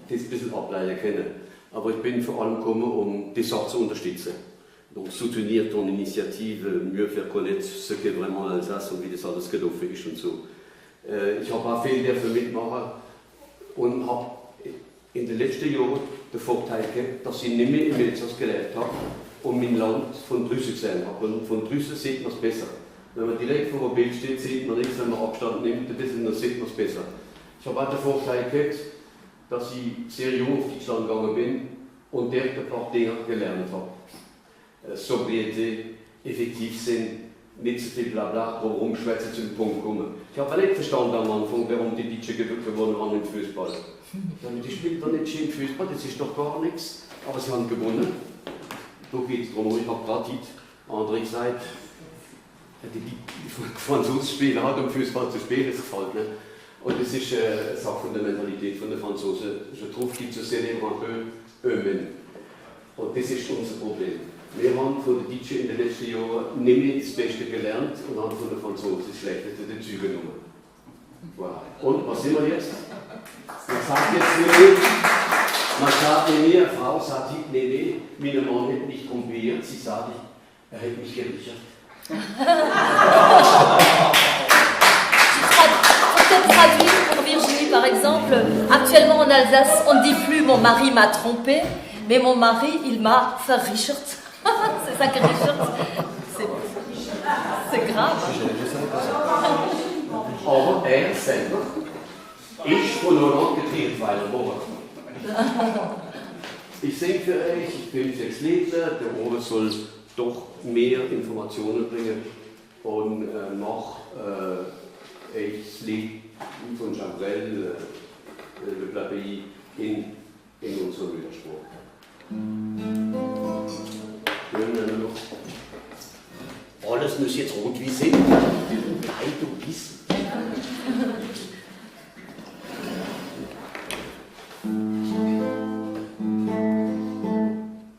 das ein bisschen ableiten können. Aber ich bin vor allem gekommen, um die Sache zu unterstützen. Donc soutenir ton initiative, mieux faire connaître ce qu'est vraiment l'Alsace und wie das alles gelaufen ist und so. Ich habe auch viel dafür mitmachen und habe in den letzten Jahren den Vorteil gehabt, dass ich nicht mehr im Elsass gelebt habe und mein Land von draußen gesehen habe. Und von draußen sieht man es besser. Wenn man direkt vor dem Bild steht, sieht man nichts, wenn man Abstand nimmt, dann sieht man es besser. Ich habe auch den Vorteil gehabt, dass ich sehr jung auf Deutschland gegangen bin und dort ein paar Dinge gelernt habe. Sobriété, effektiv sind, nicht so viel Blabla, warum schwätzen zu dem Punkt kommen. Ich habe auch nicht verstanden am Anfang, warum die Deutschen gewonnen haben im Fußball. Die spielen doch nicht schön Fußball, das ist doch gar nichts. Aber sie haben gewonnen. Da geht es darum, ich habe gerade die andere gesagt, die Franzosen spielen hart, um Fußball zu spielen, das gefällt mir. Und das ist eine Sache von der Mentalität der Franzosen. Je trouve qu'ils se célèbrent un peu eux-mêmes. Und das ist unser Problem. Wir haben von den Deutschen in den letzten Jahren nicht mehr das Beste gelernt und haben von den Franzosen das Schlechteste dazu genommen. Voilà. Und was sind wir jetzt? Man sagt mir, eine Frau sagt, nee, mein Mann hat mich trompiert, sie sagt, er hat mich gerichtet. Traduire pour Virginie par exemple, actuellement en Alsace on ne dit plus mon mari m'a trompé, mais mon mari il m'a verrichert. C'est ça que Richard, c'est grave. Aber er selber ist von Holland getrennt, weil er war. Ich singe für euch, ich bin 6 Lieder, der Ober soll doch mehr Informationen bringen und mache das Lied von Jean Brel, Le Plat Pays, in unserem Widerspruch. Alles muss jetzt rot wie sind. Nein, du bist.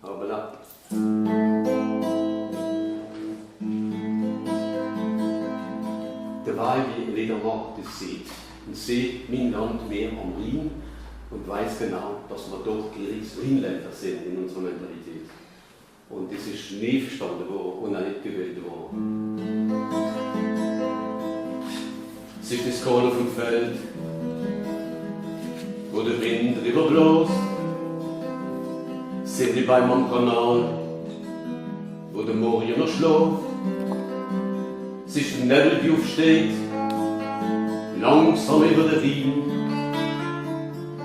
Aber là. Der Wahl wie Ledermark das sieht. Und sieht mein Land mehr am Rhein und weiß genau, dass wir doch Rheinländer sind in unserer Mentalität. Und das ist nie verstanden worden und auch nicht gewählt worden. Es ist das Korn auf dem Feld, wo der Wind drüber bläst. Sind die beim am Kanal, wo der Morgen noch schläft. Es ist der Nebel, der aufsteht, langsam über den Rhein.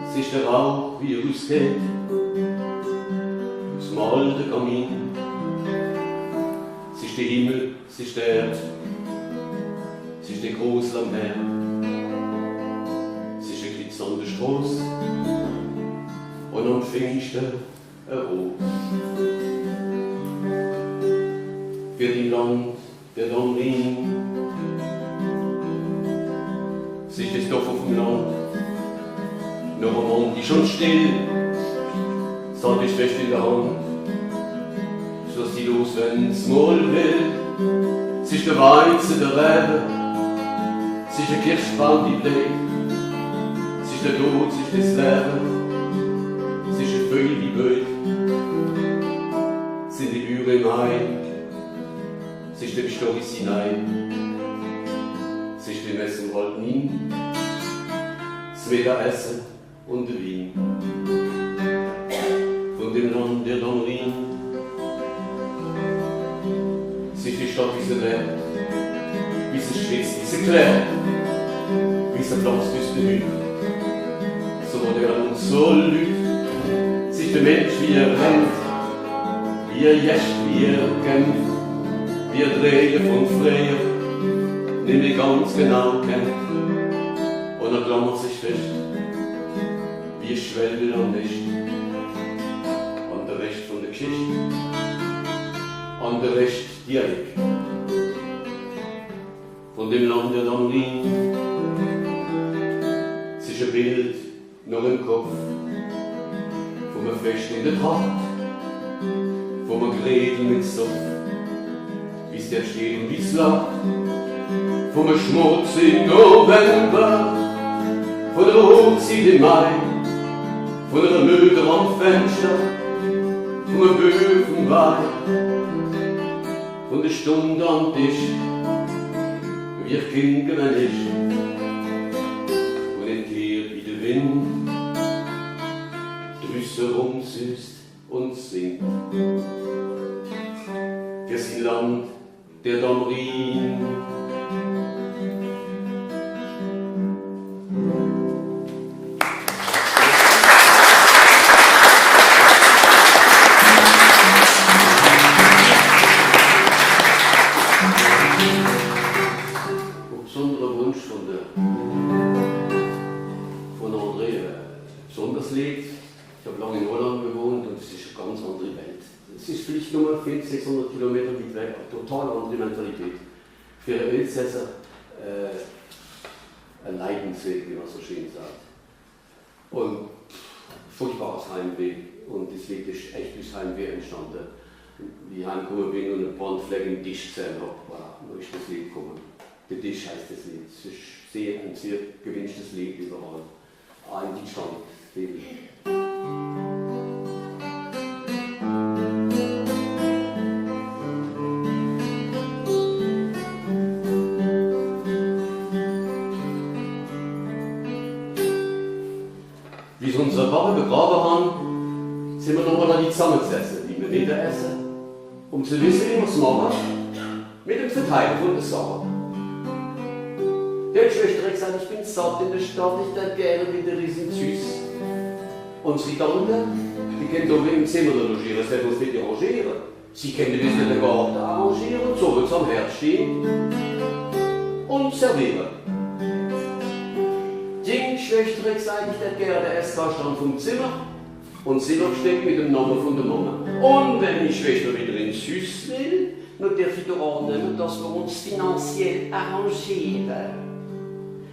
Es ist der Rauch, wie er ausgeht. Aus dem alten Kamin. Es ist der Himmel, es ist der Erde, es ist der große am Meer. Es ist ein glitzernde Strasse und am Pfingsten ein Rot. Für die Land, der am Rhein. Es ist das Dorf auf dem Land, noch am Mond schon still. Sand ist fest in der Hand, schloss die los, wenn's mal will. Es ist der Weizen, der Rebe, es ist ein Kirschbaum, die bläht. Es ist der Tod, es ist das Leben, es ist ein Vögel, die blöd. Es sind die Büre im Hain, es ist der Storch hinein. Es ist die Messe im Wald nie, das Mittagessen und der Wein. Von dem Land, der dann Rhein. Es ist die Stadt, wie sie lebt, wie sie schwitzt, wie sie klärt, wie sie platzt durch den Hügel. So modern und so lügt, es ist der Mensch, wie er rennt, wie er jäscht, wie er kämpft, wie er dreht von früher, nicht mehr ganz genau kennt. Und er klammert sich fest, wie ein Schwelbel am Nest. An der Rest von der Geschichte, an der Rest Dialekt. Von dem Land der am Rhein. Es ist ein Bild noch im Kopf, von einem Fest in der Tracht, von einem Gredel mit Soft, wie's der steht und wie's lacht, von einem schmutzigen November, von der Hochzeit im Mai, von einer Mütter am Fenster, von einem Böfen Wein, von der Stunde am Tisch, wie ich Kind gewesen ist, und entkehrt wie der Wind, drüsse rumsüßt und singt. Wir sind Land der Dämmerin. Besonderer Wunsch von André, besonders Lied. Ich habe lange in Holland gewohnt und es ist eine ganz andere Welt. Es ist vielleicht nur 500, 600 Kilometer weit weg, eine total andere Mentalität. Für einen Elsässer ein Leidensweg, wie man so schön sagt. Und furchtbares Heimweh. Und das Lied ist echt durch Heimweh entstanden. Wie ich heimgekommen bin und einen Brandfleck im Tisch gesehen habe, wo ist das Lied gekommen. Der Tisch heißt das Lied. Es ist ein sehr gewünschtes Lied überall. Ein Stand. Wie sie unsere Papa begraben haben, sind wir nochmal an die zusammengesessen, wie wir Mittagessen, um zu wissen, wie wir es machen, mit dem Verteilen von der Sache. Die Schwester hat gesagt, ich bin satt in der Stadt, ich hätte gerne wieder riesen Süß. Unsere Tante, die kennt oben im Zimmer logieren, das wird uns nicht arrangieren. Sie kennt ein bisschen den Garten arrangieren, so wird es am Herd stehen und servieren. Die Schwester hat gesagt, ich hätte gerne den Essbarstand vom Zimmer und Silbergesteck mit dem Namen von der Mama. Und wenn die Schwester wieder in Süß will, dann darf ich da annehmen, dass wir uns finanziell arrangieren.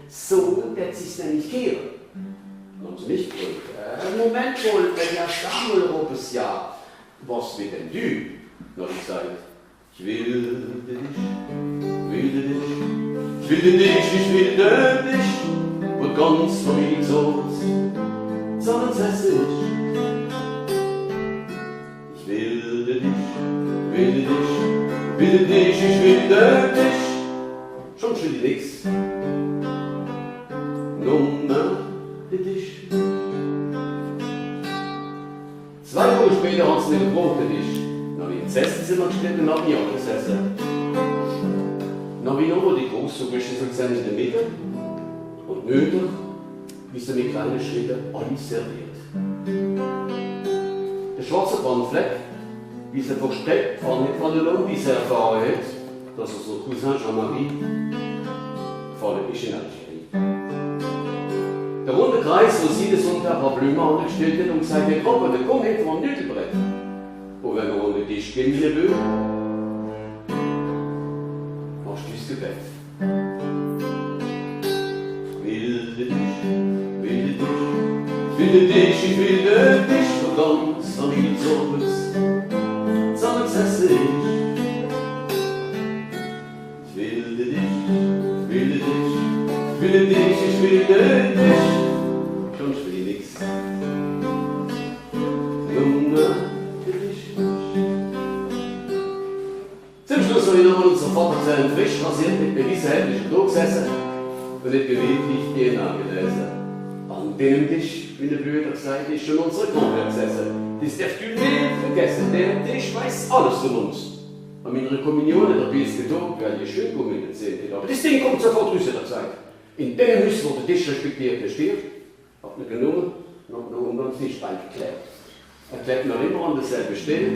So wird sie es nämlich gehen. Dann haben sie mich gefragt, Moment wohl, wenn ja Samuel Robes ja, was will denn du? Dann habe ich gesagt, ich will dich, ich will dich, und ganz Familie zusammensetzen ich will dich, ich will dich, schon will ich nix. Nummer dich. 2 Wochen später hat sie mir gebraucht, dich. Dann habe ich ins Esszimmer gestellt und habe mich angesessen. Dann habe ich nochmal die große Rüsche so in der Mitte und nötig, wie sie mit kleinen Schritten alles serviert. Der schwarze Brandfleck, wie sie versteckt von der Lohn, wie sie erfahren hat, dass er so Cousin Jean-Marie gefallen ist in Algerie. Der runde Kreis, wo sie das unter ein paar Blumen angestellt hat und gesagt hat, komm hin vom Nüttelbrett. Und wenn wir unter den Tisch gehen, wie er will, machst du das Gebet. Ich will dich, und ganz Familie zusammensetzen ich will dich, ich will dich, schon will ich nix. Nummer für dich. Zum Schluss habe ich nochmal unser Vater seinen frisch rasiert mit gewissen Händen da gesessen und nicht gewöhnlich DNA gelesen. An dem Tisch, wie der Brüder gesagt, ist schon unsere Gruppe gesessen. Das darfst du nicht vergessen, der Tisch weiß alles von uns. An meiner Kommunion hat er Pilz getan, weil ich schön kommuniziert habe. Aber das Ding kommt sofort raus, hat er gesagt. In dem Haus, wo der Tisch respektiert steht, hat er genommen und hat noch unter den Tisch eingeklebt. Er klebt noch immer an derselben Stelle,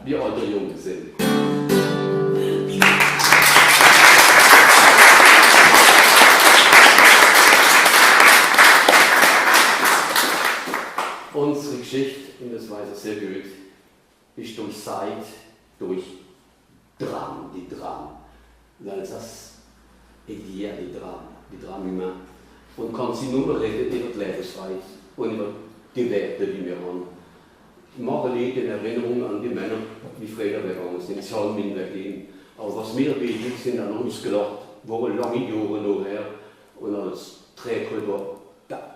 wie alte Jungen sind. Unsere Geschichte, und das weiß er sehr gut, ist durchseit durch Dramen, die Dramen. Weil das ideell, die Dramen immer. Und kann sie nur reden über die Lebensweise und über die Werte, die wir haben. Ich mache ein Lied in Erinnerung an die Männer, die früher gegangen sind, Psalmen hinweggehen. Aber was wir beten, sind an uns gelacht, waren lange Jahre noch her. Und als Träger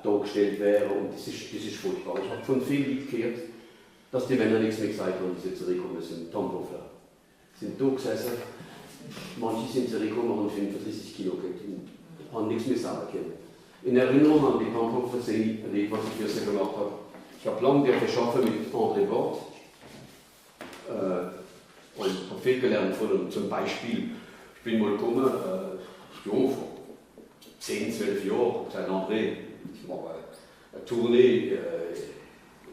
dargestellt wäre und das ist furchtbar. Ich habe von vielen Leuten gehört, dass die Männer nichts mehr gesagt haben, die zurückgekommen sind. Tampofler sind da gesessen, manche sind zurückgekommen und haben 35 Kilo gehabt und haben nichts mehr sagen können. In Erinnerung an die Tampofler sehe ich erlebt, was ich für sie gemacht habe. Ich habe lange gearbeitet mit André Bort und habe viel gelernt von ihm. Zum Beispiel, ich bin mal gekommen, vor 10, 12 Jahren, gesagt, André, ich mache eine Tournee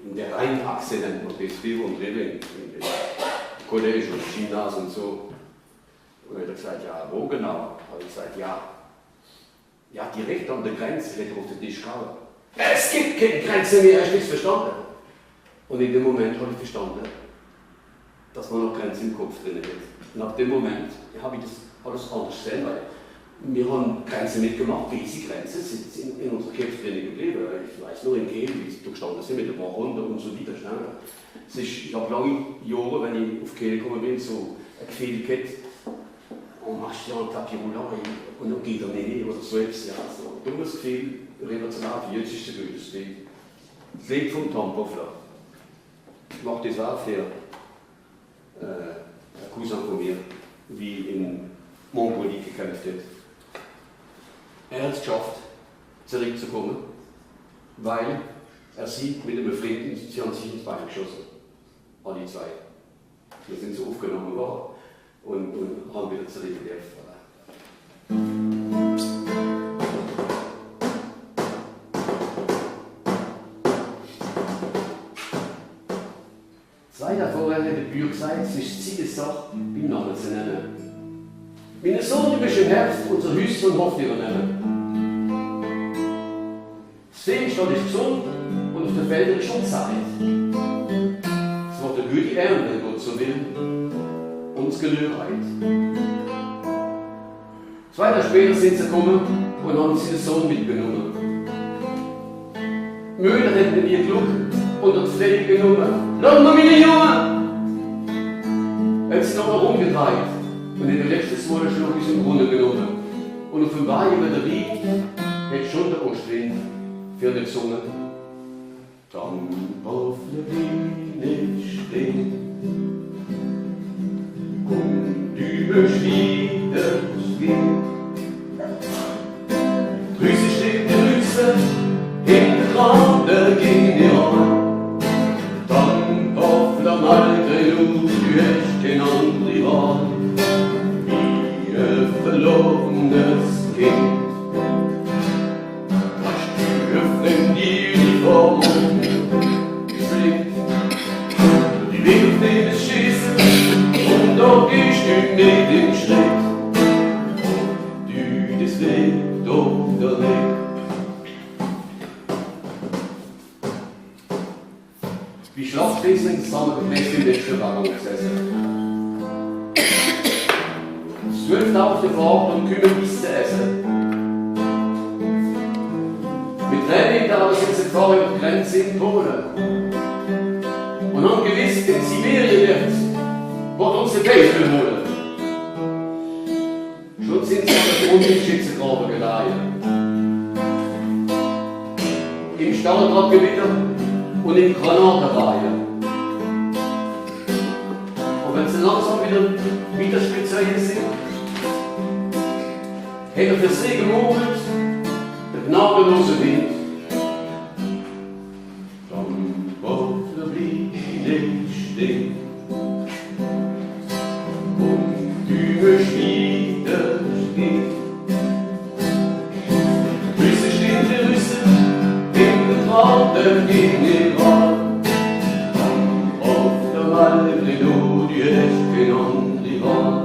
in der Rheinachse, nennt man das, wie und drüben in College und Gymnase und so. Und er hat gesagt, ja, wo genau? Habe ich gesagt, ja, direkt an der Grenze, hätte auf den Tisch gehauen. Es gibt keine Grenze mehr, hast du nichts verstanden? Und in dem Moment habe ich verstanden, dass man noch Grenzen im Kopf drin hat. Nach dem Moment habe ich das alles anders gesehen, weil wir haben Grenzen mitgemacht, diese Grenzen sind in unserer Köpfe drin geblieben. Ich weiß nur in Kiel, wie es gestanden sind mit ein paar Runden und so weiter. Ich habe lange Jahre, wenn ich auf Kiel gekommen bin, so ein Gefühl gehabt, on marche dans le tapis roulant und dann geht er nicht oder so etwas. Ja, so ein dummes Gefühl, relational wie jetzt ist der gutes Lied. Das Lied vom Tampofler. Ich mache das auch für ein Cousin von mir, wie in Mongolie gekämpft hat. Er hat es geschafft, zurückzukommen, weil er sieht mit einem Fremden, sie haben sich ins Bein geschossen. Alle zwei. Wir sind so aufgenommen worden und haben wieder zurückgelegt. Zwei davor hat der Bürger gesagt, es ist Zielsache, beim Namen zu nennen. Meine Sohn, du bist im Herbst unser Häuschen und hofft dir nennen. Das Feenstadt ist gesund und auf den Feldern ist schon Zeit. Es wird eine gute Ernte, wenn Gott so will, und es Gelöbheit. 2 Tage später sind sie gekommen und haben seinen Sohn mitgenommen. Müller hätten ihr Glück unter die Fläche genommen. Lass mal meine Jungen! Er hat sie noch mal rumgedreht und in der letzten Mal einen Schluck aus dem Brunnen genommen. Und auf dem Weih über der Wieg hat schon der Ostwind für die gesungen. Dann auf der Wiene stehen und überschrieben das Wind. Drüse steht die Rüse in der Grande gegen die Ohren. Dann auf der Malgrenu, du hast den anderen Wahl. Wie ein verlorenes Kind. Öffnen die Uniform und fliegt. Die Wege auf den Schießen und dort gehst du mit dem Schritt. Und du das Weg doch der Weg. Wie Schlafwesen zusammengeflecht im letzten Wagen gesessen. 12 auf der Fahrt und kümmern bis zu essen. Mit Tränen da sind sie gefahren über die Grenze in Polen. Und haben gewiss, in Sibirien wird uns der Teufel holen. Schon sind sie an der Front im Schützengraben gelegen. Im Stahldrahtgewitter und im Granatenreihen. Und wenn sie langsam wieder spazieren sind, hat er für sie gemogelt, der gnadenlose Wind. Dann auf der Wiene stehen und überschrieben steht. Rüsse steht die Rüsse in der Traute gegen den Wald. Dann auf der Malgrenu, die hast genannt die Wahl.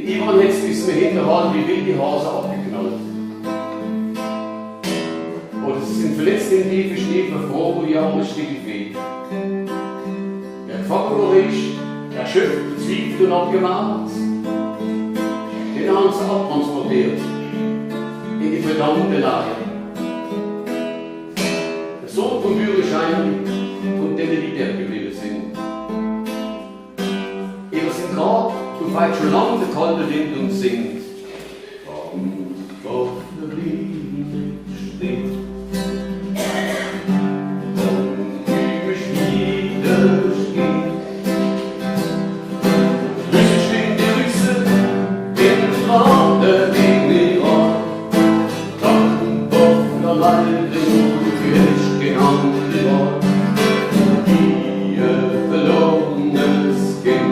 Ivan hat es bis zum Hinterhalt wie wilde Hase abgeknallt. Oder sie sind verletzt in tiefen Schnee froh, wo die arme Stiege weht. Der gefangen ist, erschöpft, verzweifelt und abgemahnt, den haben sie abtransportiert in die verdammte Lage. Der Sohn vom Führerschein und denen, die dort geblieben sind. Ihre sind gerade, du falsch schon lange der kalte Wind und singt. Am Gottlieb steht. Dann übe wieder steht. Rüsse stehen die Rüsse, den Traum der Dinge an. Dann Bock allein, du wirst genannt war. Ihr verlorenes Kind.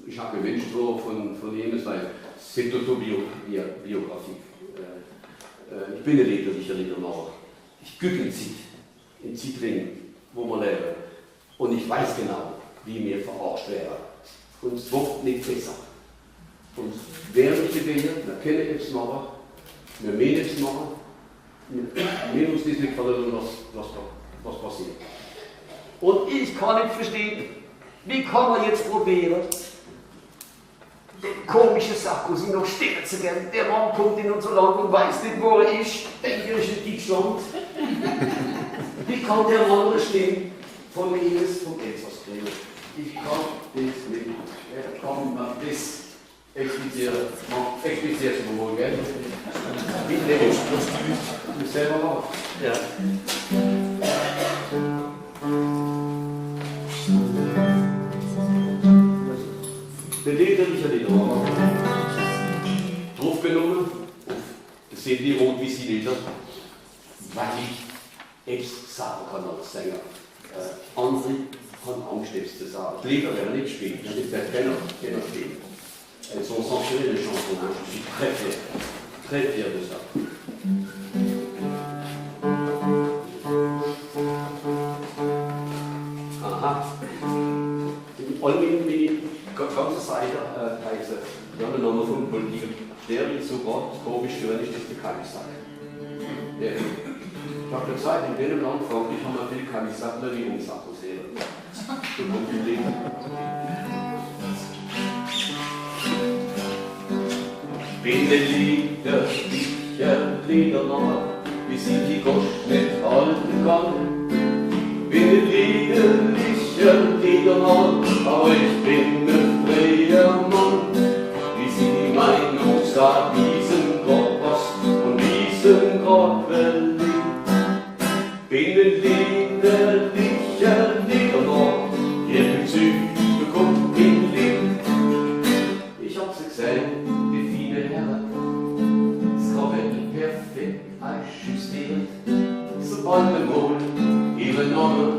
Ich habe gewünscht von ihm, es war c'est autobiographique. Ich bin ein liederlicher Liedermacher. Ich gucke in Zitring, wo man lebe. Und ich weiß genau, wie mir verarscht wäre. Und es wird nicht besser. Und während ich gehe, wir können etwas machen, wir müssen etwas machen, wir müssen uns nicht verlieren, was passiert. Und ich kann nicht verstehen, wie kann man jetzt probieren, den komischen Sarkozy noch stehen zu gehen. Der Mann kommt in unser Land und weiß nicht, wo er ist. Denke ich in Deutschland. Wie kann der Mann da stehen von mir vom Elsass kriegen? Ich kann das nicht. Er kann mir das explizieren. Expliziert es mir wohl, gell? Bitte, ich muss selber machen. Ja. Der liederliche Liedermacher, draufgenommen auf das CD Rot wie sie Lieder, weil ich etwas sagen kann als Sänger. Andere haben Angst, etwas zu sagen. Die Lieder werden nicht gespielt, ja, nicht der Kenner spielen. Elles sont censurées les chansons, hein. Je suis très fier de ça. Aha. Ganze Seite heißt ja, der Name von Politik. Der ist sogar komisch, wenn ich das bekannt sage. Ich habe gesagt, in dem Land Frankreich haben wir viel keine Sachen, die uns akkusieren. So kommt im Leben. Bin der Liedermacher, wie sie die Gosch nicht halten kann. Bin der Liedermacher, aber ich bin ein freier Mann. Wie sie die Meinung sagt, diesen Gott passt und diesen Gott will ich. Bin ein Liedermacher, ihr Bezug bekommt in Lied. Ich hab sie gesehen, die viele Herren, das Kabel perfekt einjustiert. Sobald wir wohl ihre Namen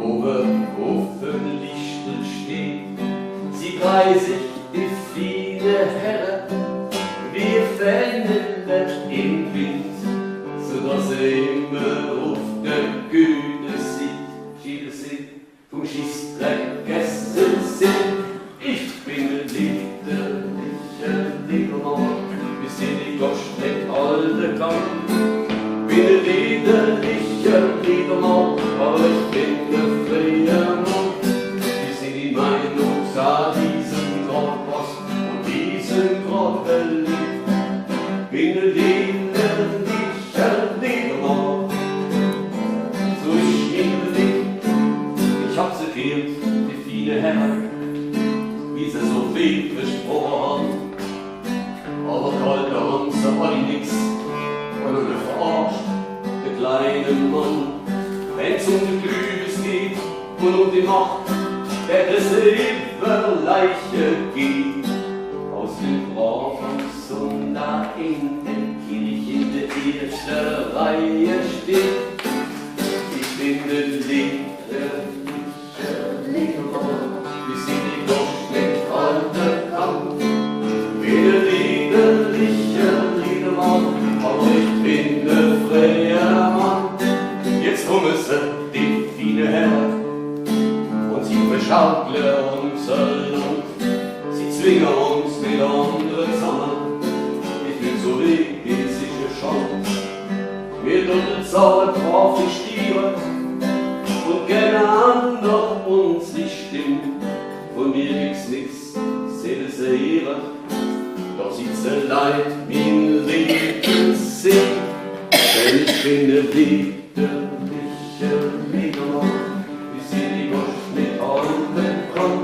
oben auf dem Lichtel steht, sie kreisen die viele Herren, wir Fähnle im Wind, sodass immer auf der Güte sieht, viele sind vom Schießdreck gegessen sind. Ich bin ein Liedermacher, bis in die Gosch nicht halten kann. Bin ein Liedermacher, aber ich bin ein freier Mann. Bis in die Meinung sah diesen Gott was und diesen Gott beliebt. Bin ein Liedermacher, so ist mein Leben. Ich hab sie fehlt, die viele Herren, wie sie so viel versprochen haben. Aber kalt haben sie alle nix, und er verarscht der kleine Mann. Wenn's um die Glühs geht und um die Macht, der das Leiche geht. Aus dem Brauchhaus und da in der Kirche in der ersten Reihe steht. Ich bin der Liedermacher, bis in die Gosch nicht halten kann. Bin der liederliche wir Doppelzahlen brave Stiere und gerne an nach uns die Stimme. Von mir gibt's nix, selbst Ehre, da sitzt Leid, mein Leben singt, denn ich bin der widerliche Liedermann, wie sie die Gosch mit allen dran.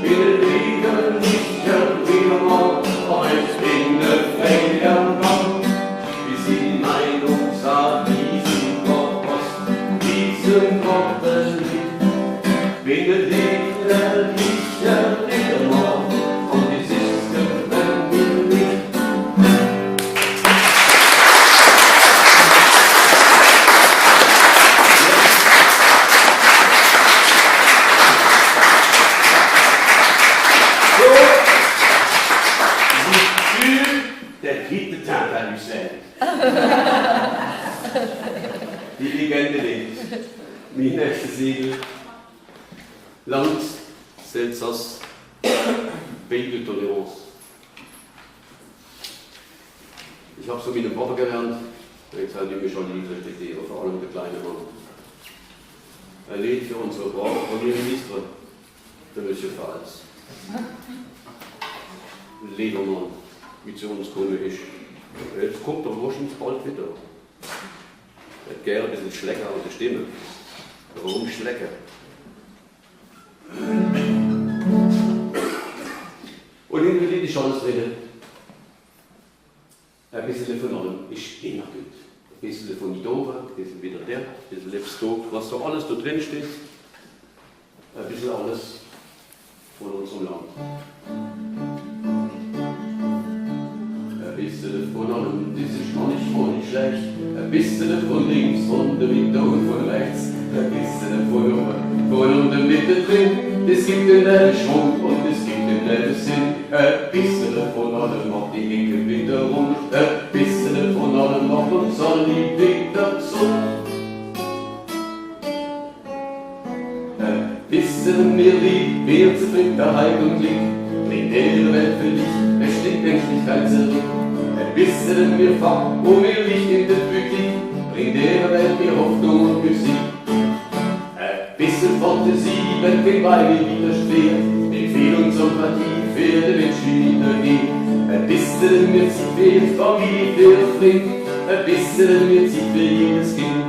Bin der widerliche Liedermann, aber ich bin der freie Mann, wie sie die Meinung sagt, diesen Gott, diesen Gott beliebt. Bin der widerliche Liedermann, und es ist gewöhnt mir nicht. Der dritte Teil, wie die Legende lebt. Mein nächstes Siegel. Land, Elsass, Pays de Tolérance. Ich habe so mit dem Papa gelernt, jetzt habe ich mich schon nie respektiert, vor allem der kleine Mann. Er lebt für unsere brave Premierminister, der Monsieur Valls. Ledermann, wie zu uns gekommen ist. Jetzt kommt er wahrscheinlich bald wieder. Er hat gerne ein bisschen Schlecker an der Stimme. Warum Schlecker? Und in will ich alles reden. Ein bisschen von allem ist immer gut. Ein bisschen von Idova, ein bisschen wieder der, ein bisschen Lebstock, was so alles da drin steht. Ein bisschen alles von unserem Land. Ein bisschen von allem, das ist noch nicht schlecht. Ein bisschen von links, von der Mitte und von rechts. Ein bisschen von oben, von unten mittendrin. Es gibt den Schwung und es gibt den Sinn. Ein bisschen von allem macht die Ecke wieder rund. Ein bisschen von allem macht uns alle wieder gesund. Ein bisschen mir lieb, wer Zufriedenheit und Glück, bringt der Welt für dich, es steht Menschlichkeit zurück. Ein bisschen mir Fach, wo mir Licht in der Politik, bringt der Welt mir Hoffnung und Musik. Ein bisschen Fantasie, wenn kein Bein mir widersteht, mit viel und Sympathie für den Menschen niedergeht. Ein bisschen mir zieht für jede Familie, für Frieden, ein bisschen mir zieht für jedes Kind.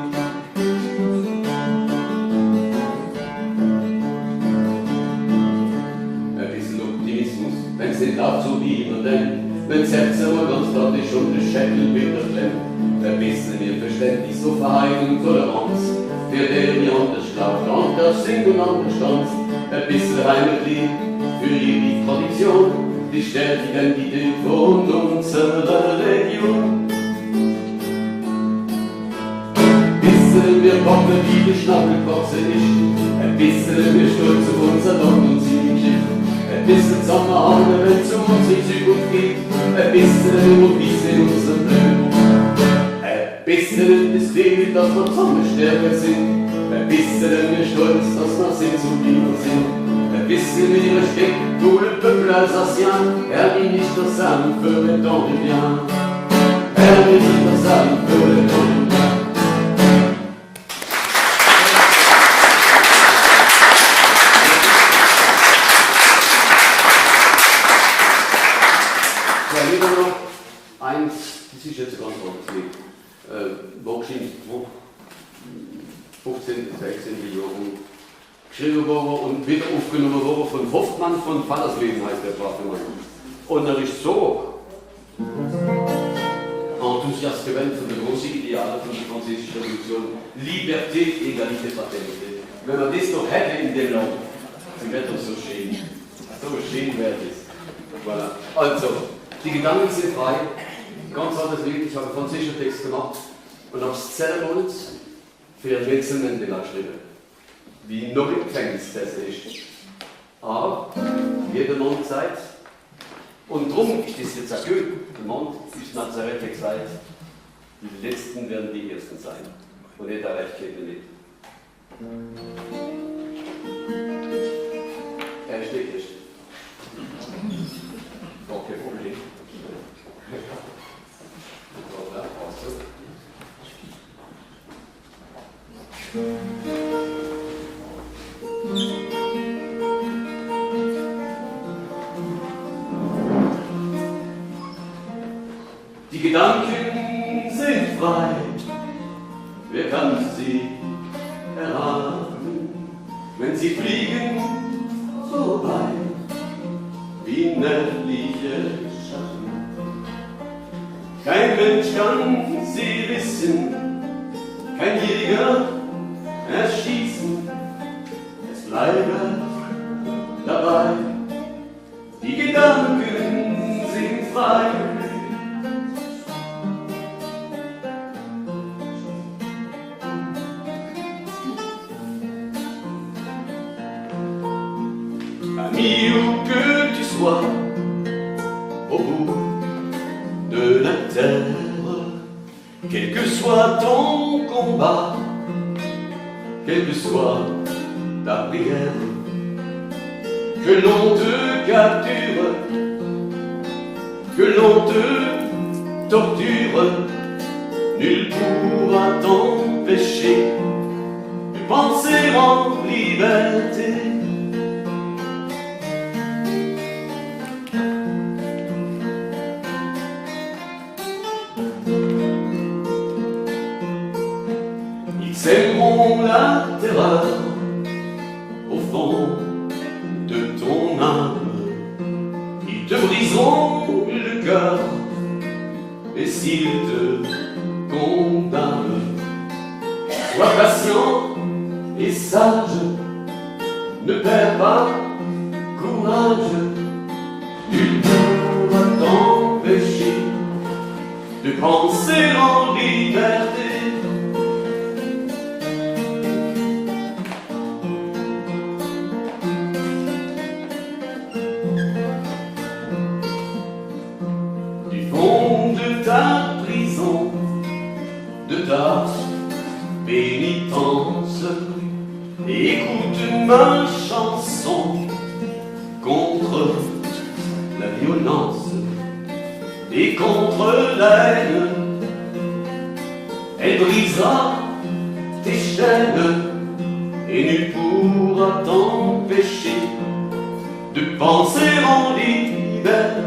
Ein bisschen Optimismus, wenn's nicht läuft so wie man denkt, wenn's Herz aber ganz dort ist und der Schädel wieder klemmt. Ein bisschen mir Verständnis, so Verein und Toleranz, für der die anders glaubt, anders singt und anders tanzt. Ein bisschen Heimatlied für jede Tradition, die stärkt die Identität von unserer Region. Ein bisschen wir Bocken, wie die Schnabelboxe ist, ein bisschen wir stolz auf unser Land und seine Geschichte. Ein bisschen Sommerhaune, wenn es um unsere Zukunft geht, ein bisschen Immobilie in unserem Leben. Ein bisschen ist fehlt, dass wir zusammen stärker sind. Ein bisschen wir stolz, dass wir sind, so wie wir sind. Ein bisschen mit Respekt pour le peuple alsacien. Will nicht das sagen für le temps de bien. Will nicht das sagen für le temps de bien. Ja, lieber noch eins, das ist jetzt ein ganz anderes Lied. Wahrscheinlich 15, 16 Millionen geschrieben worden und wieder aufgenommen worden von Hoffmann von Fallersleben, heißt der brave Mann. Und er ist so enthusiast gewesen von den großen Idealen von der französischen Revolution. Liberté, Egalité, Fraternité. Wenn man das noch hätte in dem Land, dann wäre das so schön. So schön wäre das. Voilà. Also, die Gedanken sind frei. Ganz anderes Lied. Ich habe einen französischen Text gemacht und habe es 10 Monate für Nelson Mandela geschrieben. Wie noch im Gefängnis ist. Aber jeder Mann sagt, und darum ist das jetzt auch gut, der Mann ist Nazareth gesagt, die Letzten werden die Ersten sein. Und nicht der Rechtskette nicht. Er steht erst. Okay, Problem. Die Gedanken sind frei, wer kann sie erraten, wenn sie fliegen vorbei, wie nächtliche Schatten. Kein Mensch kann sie wissen, kein Jäger erschießen, es bleibt dabei, die Gedanken sind frei. Ami, où que tu sois, au bout de la terre, quel que soit ton combat, quelle que soit ta prière, que l'on te capture, que l'on te torture, nul pourra t'empêcher de penser en liberté. Sèmeront la terreur au fond de ton âme. Ils te briseront le cœur, et s'ils te condamnent, sois patient et sage, ne perds pas courage. Nul ne pourra t'empêcher de penser en liberté. Ta prison, de ta pénitence, et écoute ma chanson contre la violence et contre la haine. Elle brisera tes chaînes et nul pourra t'empêcher de penser en liberté.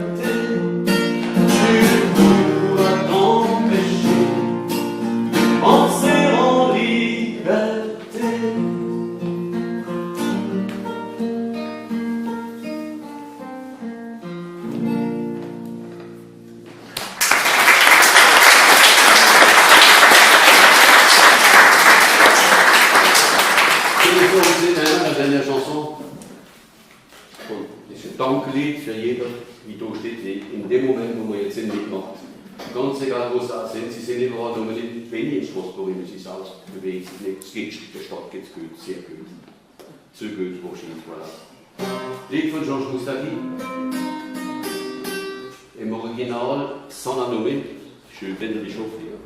La dernière chanson, das ist ein Danklied für jeder, wie da steht, in dem Moment, wo wir jetzt sind, mitmacht. Ganz egal, wo sie sind, sie sind überall, nur nicht wenig in Straßburg, wie sie aus bewegt sich nicht. Es geht, der Stadt geht es gut, sehr gut. Zu gut wahrscheinlich, voilà. Lied von Georges Moustaki. Im Original, sans la nommer, je suis le die Chauffeur.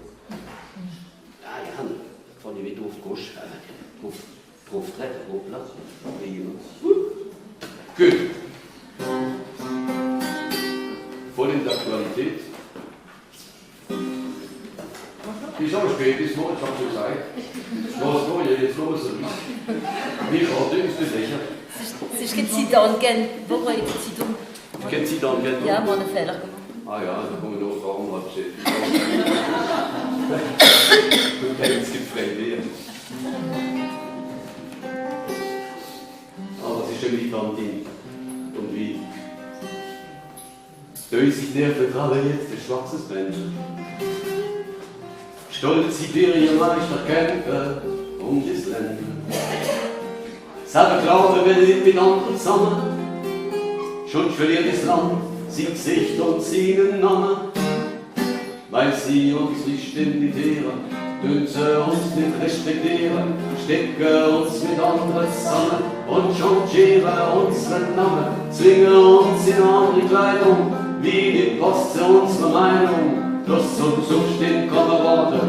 Ah ja, von dem Weg auf gauche, auf Treppe, auf Platz. Gut. Voll in der Aktualität. Die ist aber spät, ist morgen, ich habe schon gesagt. Was war jetzt los? Wie gerade ist das sicher? Sie ist Zidan gern. Wo war ich Zidan? Kennt Sie dann gern? Ja, wir haben einen Fehler gemacht. Ah ja, da kommen wir noch fragen, was steht. Es gibt Fremde. Aber es ist schon wie Tantine. Und wie? Dösig Nerven travailliert, der schwarzes Bändchen. Stolz Sibirien-Meister kämpfen das Ländchen. Selber glauben wir nicht mit anderen zusammen. Schon verliert das Land sein Gesicht und seinen Namen. Weil sie uns nicht imitieren, tun sie uns nicht respektieren, stecken uns mit anderen zusammen und changieren unseren Namen, zwingen uns in andere Kleidung, wie die Post zu unserer Meinung. Los zum Zustehen, Kameraden,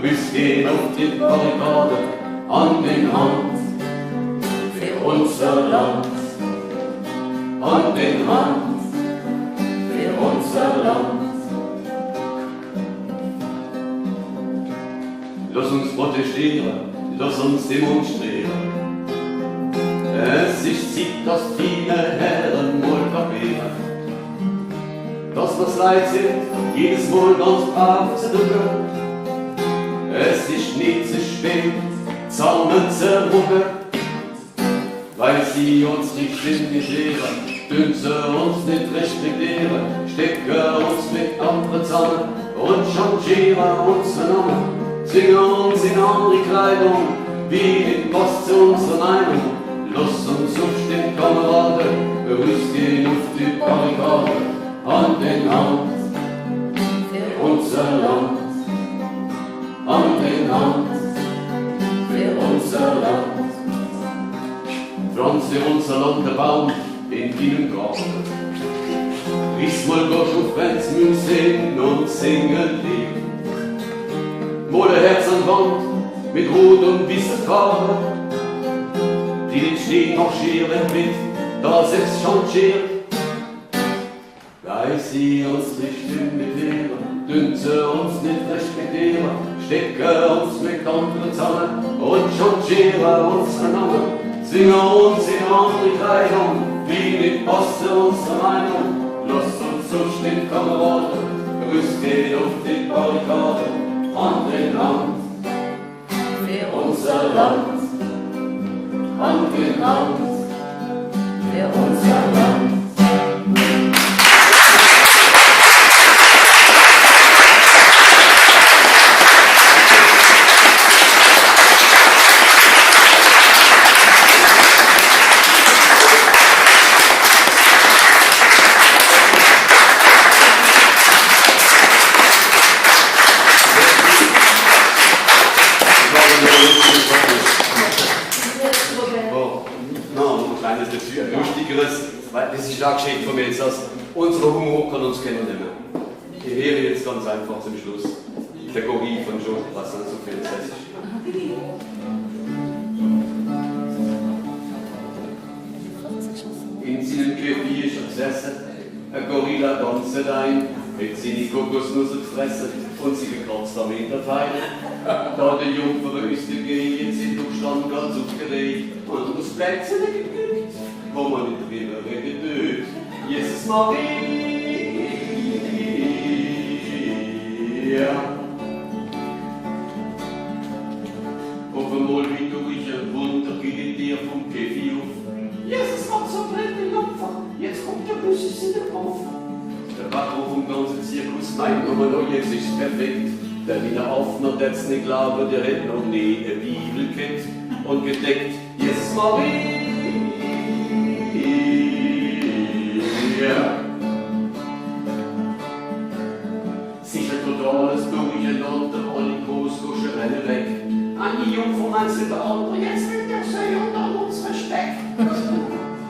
wir gehen auf die Barrikade, an den Hand für unser Land, an den Hand für unser Land. Lass uns protestieren, lass uns demonstrieren. Es ist Zeit, dass viele Herren mal kapieren, dass wir's leid sind, jedes Mal ganz brav zu drücken. Es ist nicht zu spät, zusammen zu rucken, weil sie uns nicht limitieren, dünn sie uns nicht respektieren, stecken uns mit anderen zusammen und changieren unsere Namen, zwingen uns in andere Kleidung, wie den Boss zu unserer Meinung. Lass uns aufstehen, Kameraden, rausgehen auf die Barrikade, Hand in Hand für unser Land, Hand in Hand für unser Land. Pflanze unser Land der Baum in deinem Garten, riss mal Gott auf, wenn's müssen singen und singen lieb. Mal ein Herz an Wand mit rot und weißer Farbe, die nicht stehen, marschieren mit, da selbst changiert. Weil sie uns nicht imitieren, dünn sie uns nicht respektieren, stecken uns mit anderen zusammen und changieren unsere Namen, zwingen uns in andere Kleidung, wie nicht passt unsere Meinung. Lasst uns so stehen, Kameraden, rausgehen auf die Barrikade, Hand in Hand für unser Land, Hand in Hand für unser Land. Das ist eine Geschichte von mir jetzt, dass unser Humor kann uns kennen nicht mehr. Ich höre jetzt ganz einfach zum Schluss der Gorille von Georges Brassens so viel Sätze. In seinem Käfig ist gesessen, ein Gorilla tanzt ein, mit seinen Kokosnüsse gefressen und sie gekratzt am Hinterteil. Da der Jungfer ist der Geh, jetzt sind durch Stand ganz aufgeregt und das Plätzchen gekriegt, wo man nicht drüber redet. Jesus Maria. Auf einmal wie durch ein Wunder geht dir vom Käfig auf. Jesus macht so blöd den Opfer, jetzt kommt der Böse in den Kopf. Der Patron vom ganzen Zirkus meint aber noch, jetzt ist perfekt. Der Wiener Aufner, der's nicht glauben, der hat noch nie eine Bibel kennt und gedeckt. Jesus Maria. Sicher totales Durcheinander, alle Großguschen rennen weg. Eine Jungfrau meinst du der andere, jetzt will der Söhne unter uns Respekt.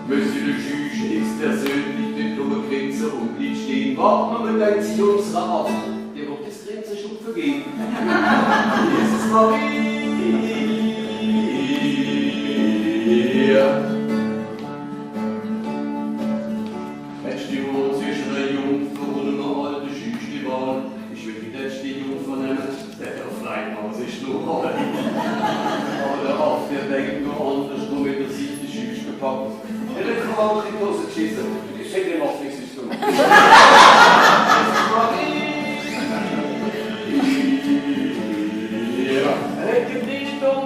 Monsieur le Juge ist persönlich den dummen Grinse und blieb stehen. Warten wir mit ein Sie unserer ab, der wird das Grinse schon vergehen. Jesus Maria. Hättest du wohl zwischen der Jungfrau und einer alten Juge die Wahl? Ich will die letzte Jungfrau nennen, der Fleischmaus ist nur alle. Alle auf, der denkt nur anders, nur mit der Sicht die Juge gepackt. Der hat auch in die Hose geschissen, ich hätte ihm auch nichts zu tun.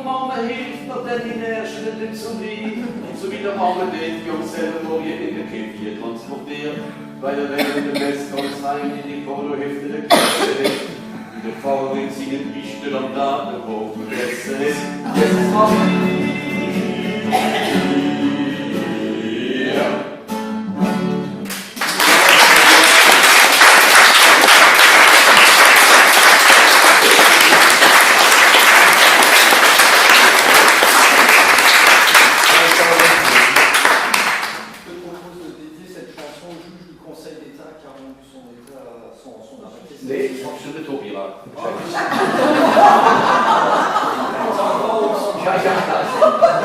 Mama hilft noch der in der Schritte zu lieb. So wie der Mama den Jungs selber nur hier in der Käfig transportiert. Weil er während der Mess ganz rein in die Polohefte der Klasse ist. Der Pfarrer in seinen Wichtel am Datenhof vergessen ist. Jetzt mach ich. Nee, ich hab schon den Tobi war. Ja.